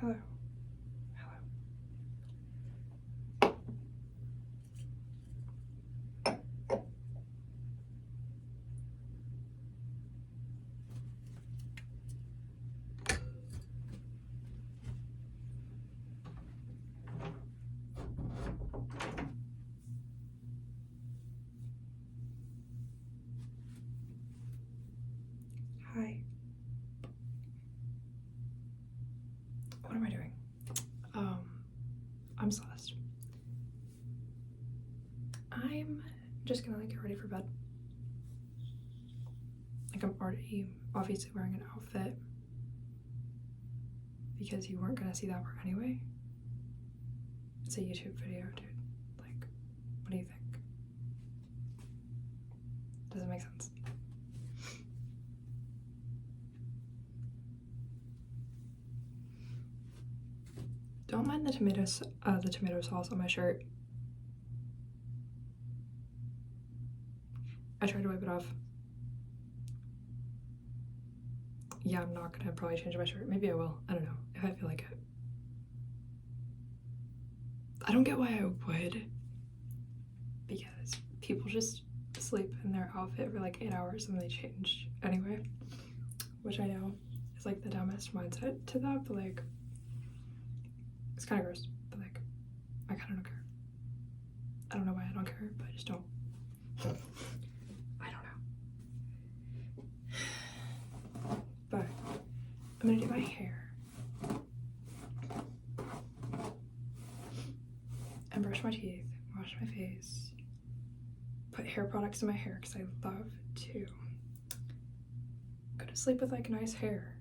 Hello. Hello. Hi. What am I doing? I'm Celeste. I'm just gonna get ready for bed. I'm already obviously wearing an outfit because you weren't gonna see that part anyway. It's a YouTube video, dude. What do you think? Does it make sense? Don't mind the tomato sauce on my shirt. I tried to wipe it off. Yeah, I'm not gonna probably change my shirt. Maybe I will. I don't know if I feel like it. I don't get why I would, because people just sleep in their outfit for like 8 hours and they change anyway, which I know is like the dumbest mindset to that, but like it's kind of gross, but like I kind of don't care. I don't know why I don't care, but I just don't. I don't know. But I'm gonna do my hair and brush my teeth, wash my face, put hair products in my hair because I love to go to sleep with like nice hair.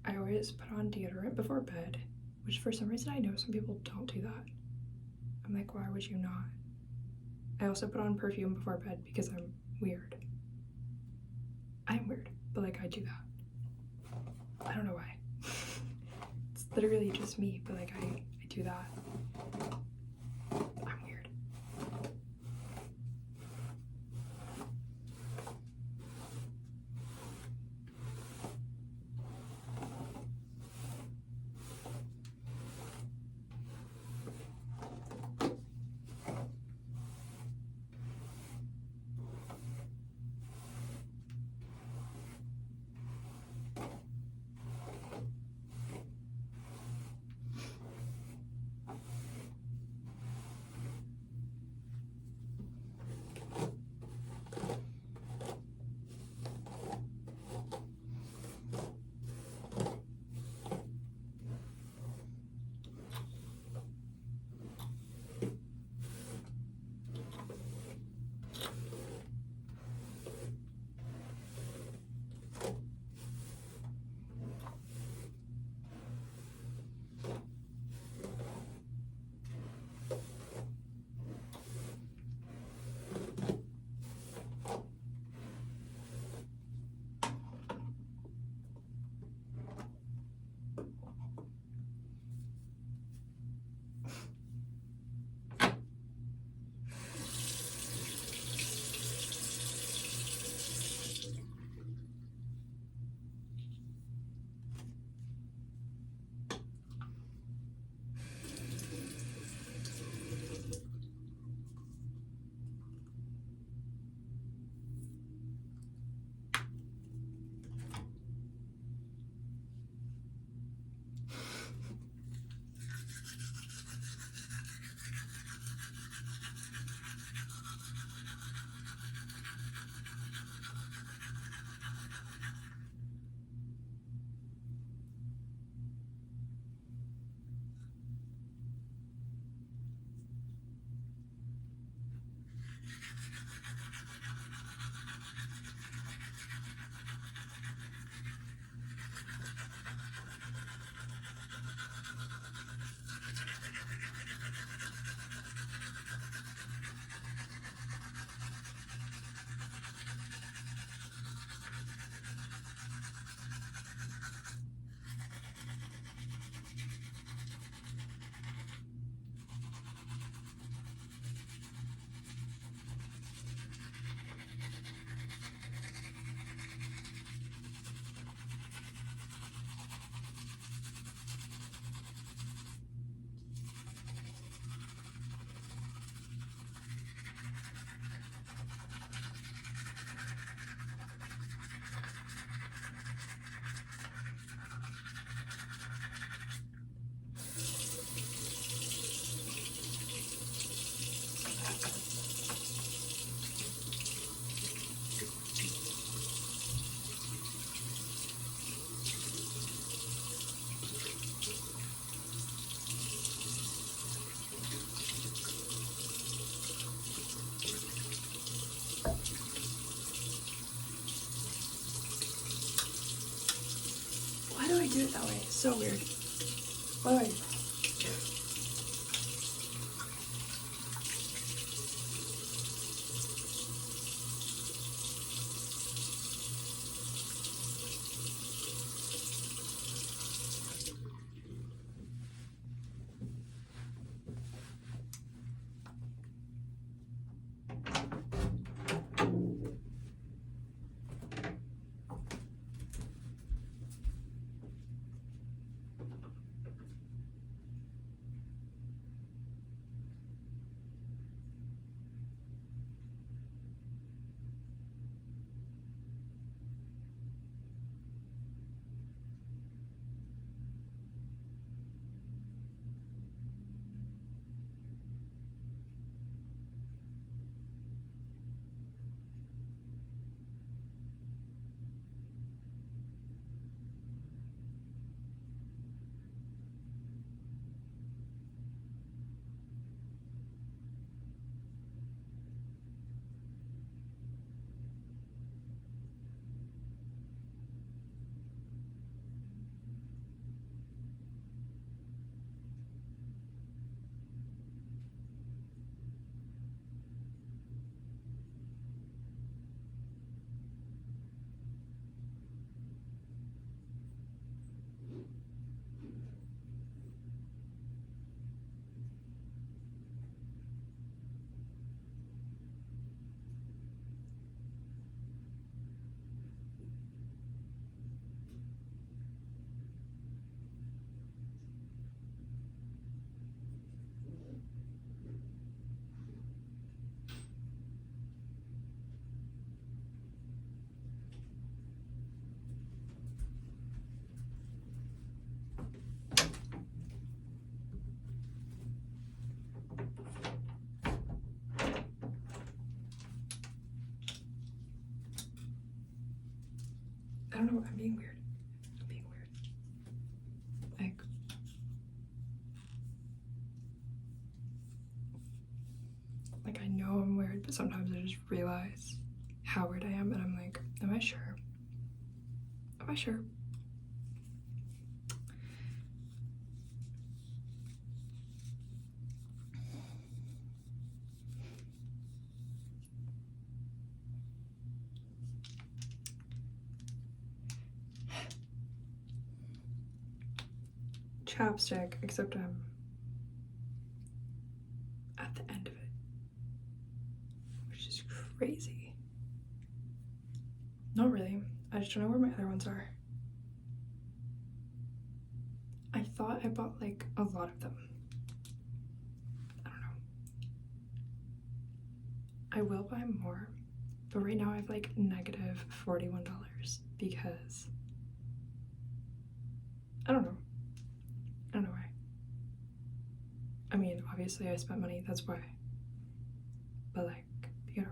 I always put on deodorant before bed, which for some reason I know some people don't do that. I'm like, why would you not? I also put on perfume before bed because I'm weird. I'm weird, but like I do that. I don't know why. It's literally just me, but like I do that. I'm weird. so weird. Why? I don't know, I'm being weird. I'm being weird. Like I know I'm weird, but sometimes I just realize how weird I am, and I'm like, am I sure? Am I sure? Chapstick, except I'm at the end of it, which is crazy. Not really. I just don't know where my other ones are. I thought I bought like a lot of them. I don't know. I will buy more, but right now I have like negative $41 because I don't know. I don't know why. I mean, obviously I spent money, that's why. But like, you know.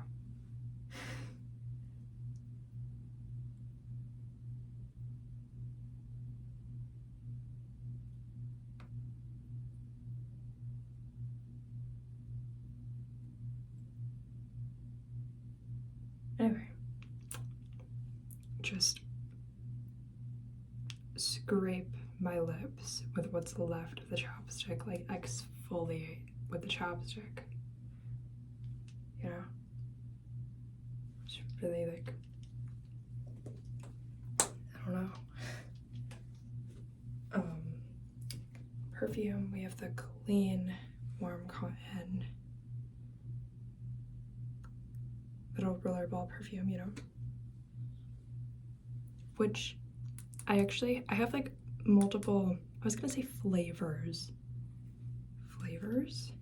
Anyway, just scrape my lips with what's left of the chapstick, like exfoliate with the chapstick, you know? It's really like, I don't know. Perfume, we have the Clean Warm Cotton little rollerball perfume, you know? Which I have like multiple, I was gonna say flavors. Flavors?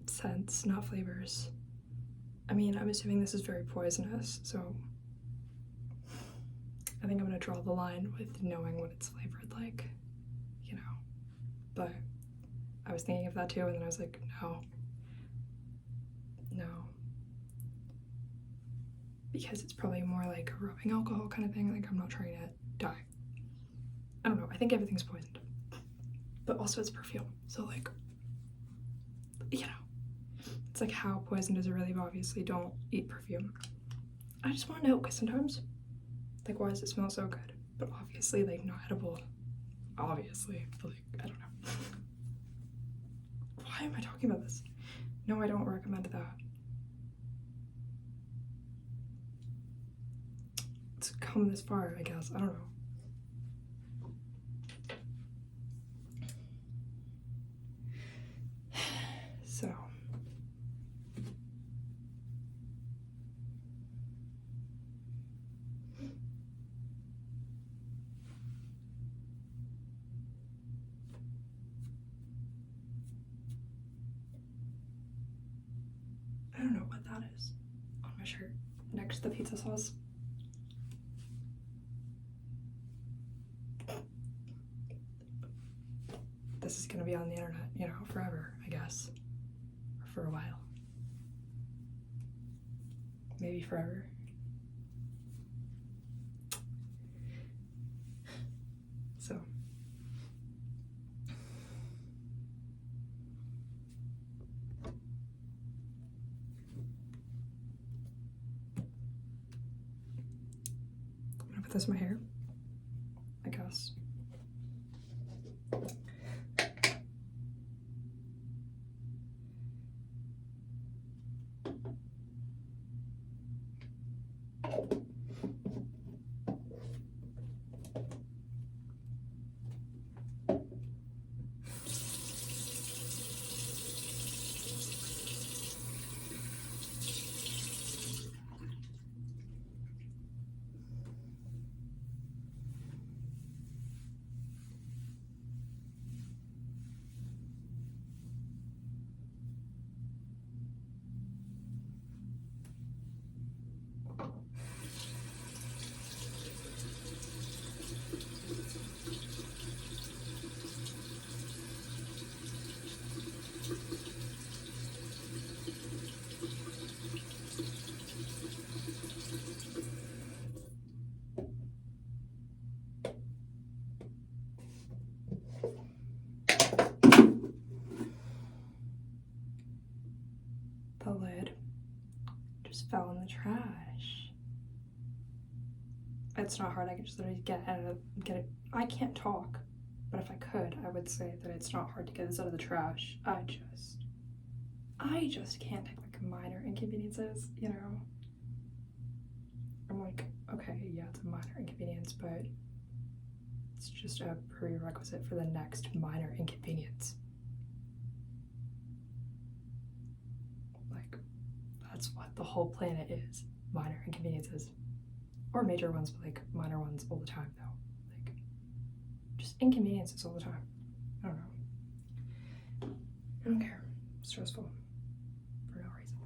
Scents, not flavors. I mean, I'm assuming this is very poisonous, so I think I'm gonna draw the line with knowing what it's flavored like, you know? But I was thinking of that too, and then I was like, no. Because it's probably more like a rubbing alcohol kind of thing, like I'm not trying to die. I don't know, I think everything's poisoned. But also it's perfume, so like, you know, it's like how poison does it really? Obviously don't eat perfume. I just want to know, because sometimes Like, why does it smell so good? But obviously, like, not edible. Obviously, but like, I don't know. Why am I talking about this? No, I don't recommend that. It's come this far, I guess. I don't know. So. I don't know what that is on my shirt next to the pizza sauce. This is gonna be on the internet, you know, forever, I guess. Or for a while. Maybe forever. So. I'm gonna put this in my hair, I guess. The lid just fell in the trash. It's not hard. I can just literally get it. I can't talk, but if I could, I would say that it's not hard to get this out of the trash. I just can't take like minor inconveniences, you know. I'm like, okay, yeah, it's a minor inconvenience, but it's just a prerequisite for the next minor inconvenience. Like, that's what the whole planet is. Minor inconveniences. Or major ones, but like minor ones all the time though. Like, just inconveniences all the time. I don't know. I don't care. Stressful. For no reason.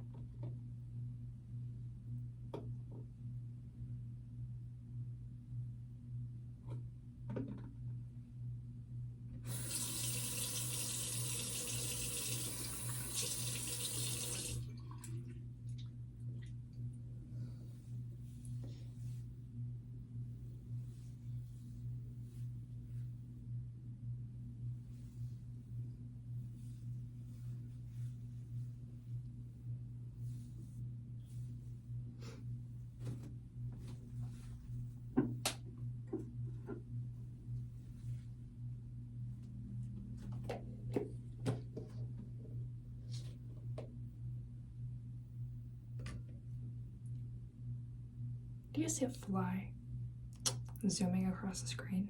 Do you see a fly zooming across the screen?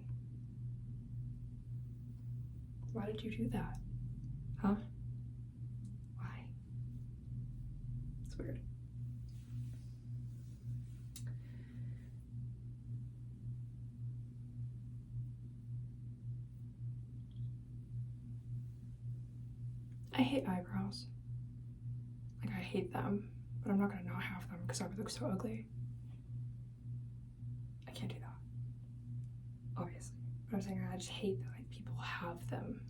Why did you do that? Huh? Why? It's weird. I hate eyebrows. Like, I hate them, but I'm not gonna not have them because I would look so ugly. I can't do that, obviously. But I'm saying I just hate that like people have them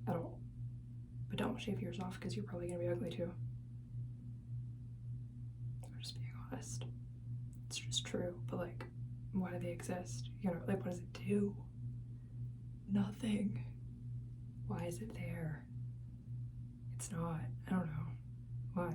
at all. But don't shave yours off because you're probably gonna be ugly too. I'm just being honest. It's just true, but like, why do they exist? You know, like, what does it do? Nothing. Why is it there? It's not. I don't know. Why?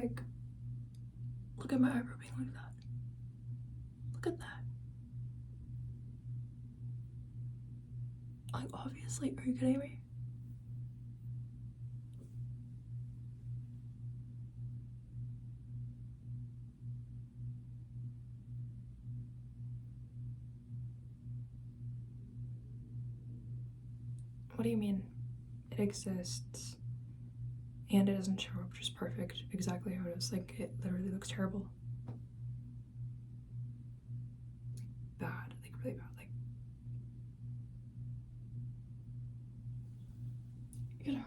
Like, look at my eyebrow being like that. Look at that. Like, obviously, are you kidding me? What do you mean? It exists. And it doesn't show up just perfect, exactly how it is. Like, it literally looks terrible. Bad, like really bad. Like, you know,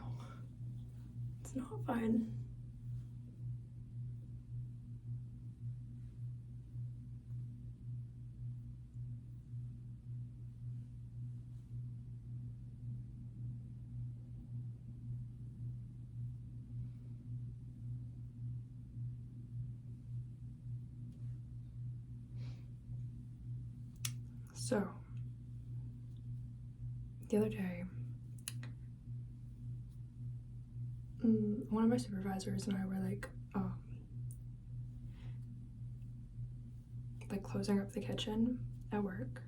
it's not fine. So, the other day, one of my supervisors and I were like closing up the kitchen at work.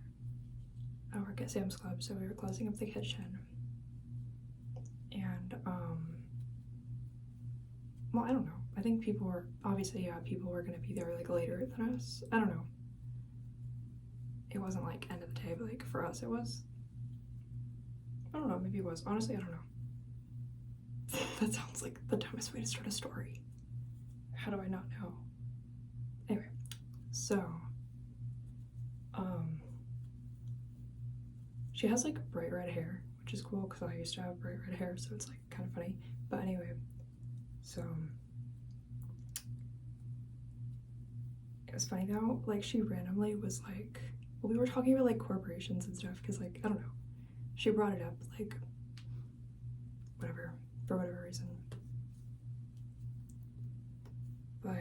I work at Sam's Club, so we were closing up the kitchen. And, well, I don't know. I think people were, obviously, yeah, people were gonna be there like later than us. I don't know. It wasn't like end of the day, but like for us it was. I don't know, maybe it was. Honestly, I don't know. That sounds like the dumbest way to start a story. How do I not know? Anyway, so, she has like bright red hair, which is cool because I used to have bright red hair, so it's like kind of funny. But anyway, so it was funny though, like she randomly was like, well, we were talking about like corporations and stuff because like, I don't know, she brought it up like whatever, for whatever reason. But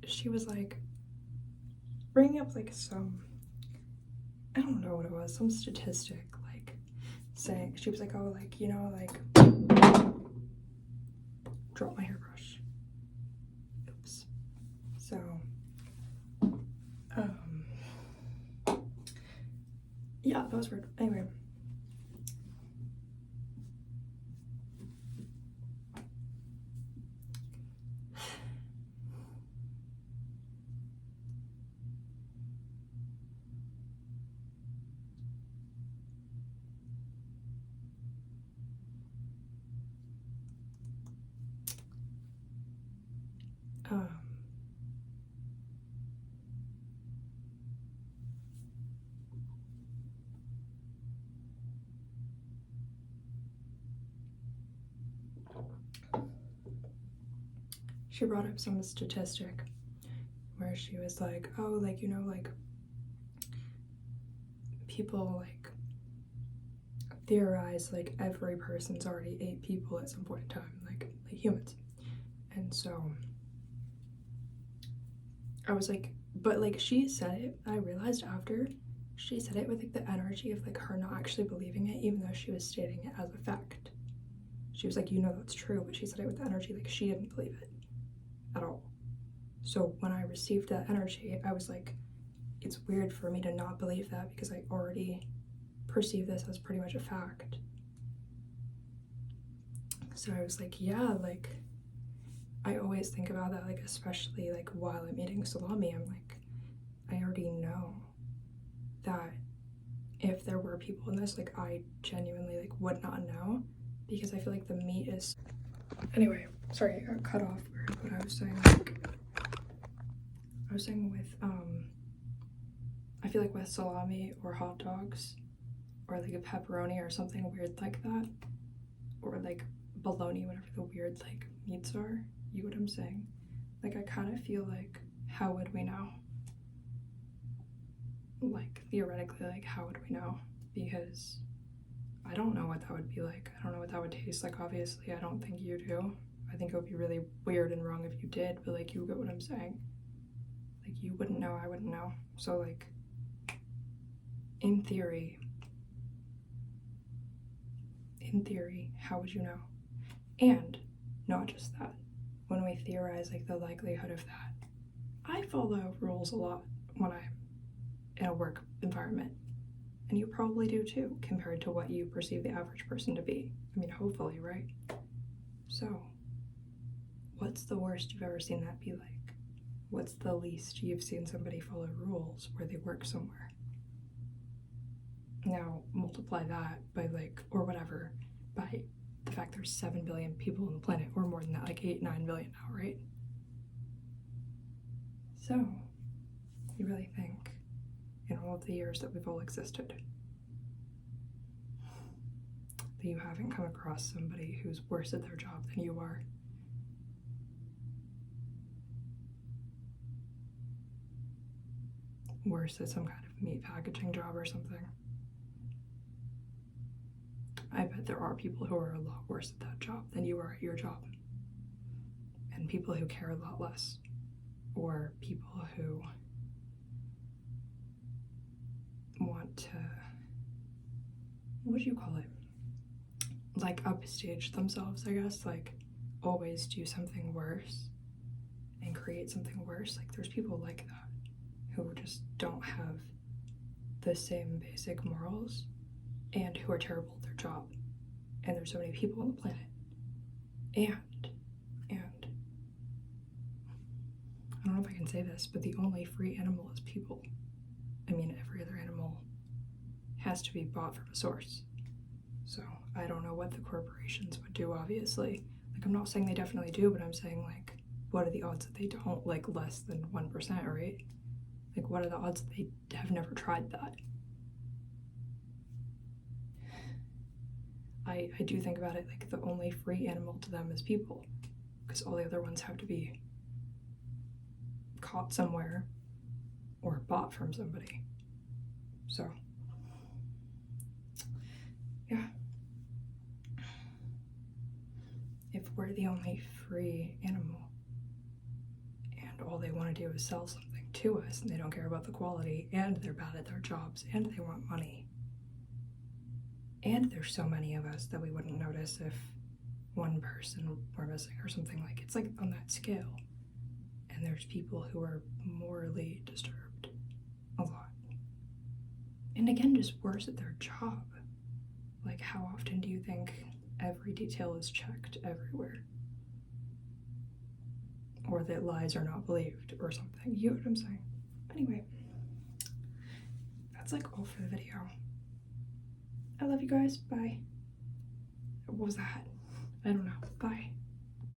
she was like bringing up like some, I don't know what it was, some statistic, like saying, she was like, oh, like, you know, like, drop my hairbrush. Oops. So, yeah, that was weird. Anyway. She brought up some statistic where she was like, oh, like, you know, like, people, like, theorize, like, every person's already 8 people at some point in time, like humans. And so, I was like, but, like, she said it, I realized after, she said it with, like, the energy of, like, her not actually believing it, even though she was stating it as a fact. She was like, you know that's true, but she said it with the energy, like, she didn't believe it at all. So when I received that energy, I was like, it's weird for me to not believe that because I already perceive this as pretty much a fact. So I was like, yeah, like, I always think about that, like, especially, like, while I'm eating salami, I'm like, I already know that if there were people in this, like, I genuinely, like, would not know because I feel like the meat is... Anyway, sorry, I got cut off what I was saying, like, I was saying with, I feel like with salami or hot dogs, or like a pepperoni or something weird like that, or like bologna, whatever the weird like meats are, you know what I'm saying? Like, I kind of feel like, how would we know? Like, theoretically, like, how would we know? Because I don't know what that would be like. I don't know what that would taste like, obviously. I don't think you do. I think it would be really weird and wrong if you did, but like, you get what I'm saying. Like, you wouldn't know, I wouldn't know. So like, in theory, in theory, how would you know? And not just that, when we theorize like the likelihood of that, I follow rules a lot when I'm in a work environment. And you probably do too, compared to what you perceive the average person to be. I mean, hopefully, right? So, what's the worst you've ever seen that be like? What's the least you've seen somebody follow rules where they work somewhere? Now, multiply that by like, or whatever, by the fact there's 7 billion people on the planet, or more than that, like 8, 9 billion now, right? So, you really think, in all of the years that we've all existed, that you haven't come across somebody who's worse at their job than you are? Worse at some kind of meat packaging job or something? I bet there are people who are a lot worse at that job than you are at your job. And people who care a lot less. Or people who want to, what do you call it? Like upstage themselves, I guess. Like always do something worse and create something worse. Like there's people like that who just don't have the same basic morals and who are terrible at their job. And there's so many people on the planet. And I don't know if I can say this, but the only free animal is people. I mean, every other animal has to be bought from a source. So I don't know what the corporations would do, obviously. Like, I'm not saying they definitely do, but I'm saying, like, what are the odds that they don't? Like, less than 1%, right? Like, what are the odds that they have never tried that? I do think about it like the only free animal to them is people, because all the other ones have to be caught somewhere or bought from somebody. So, yeah. If we're the only free animal and all they want to do is sell something to us and they don't care about the quality and they're bad at their jobs and they want money, and there's so many of us that we wouldn't notice if one person were missing or something, like it's like on that scale. And there's people who are morally disturbed a lot. And again, just worse at their job. Like, how often do you think every detail is checked everywhere? Or that lies are not believed or something. You know what I'm saying? Anyway, that's like all for the video. I love you guys. Bye. What was that? I don't know. Bye.